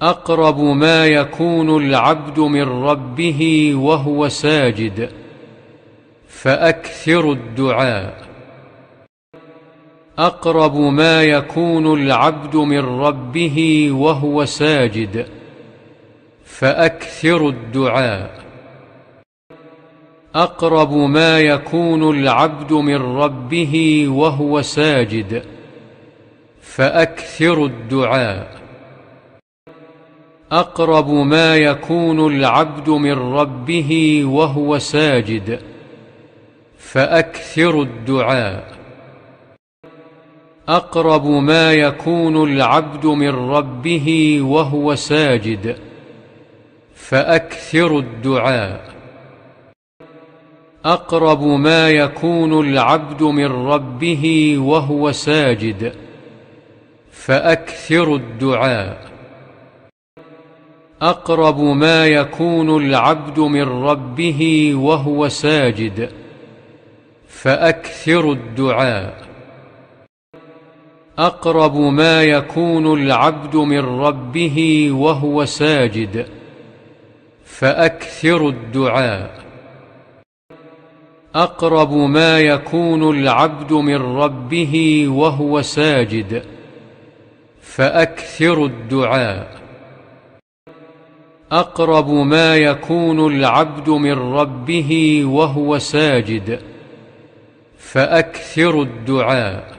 أقرب ما يكون العبد من ربه وهو ساجد فأكثروا الدعاء. أقرب ما يكون العبد من ربه وهو ساجد فأكثروا الدعاء. أقرب ما يكون العبد من ربه وهو ساجد فأكثروا الدعاء. أقرب ما يكون العبد من ربه وهو ساجد فأكثروا الدعاء. أقرب ما يكون العبد من ربه وهو ساجد فأكثروا الدعاء. أقرب ما يكون العبد من ربه وهو ساجد فأكثروا الدعاء. أقرب ما يكون العبد من ربه وهو ساجد فأكثروا الدعاء. أقرب ما يكون العبد من ربه وهو ساجد فأكثروا الدعاء. أقرب ما يكون العبد من ربه وهو ساجد فأكثروا الدعاء. أقرب ما يكون العبد من ربه وهو ساجد فأكثروا الدعاء.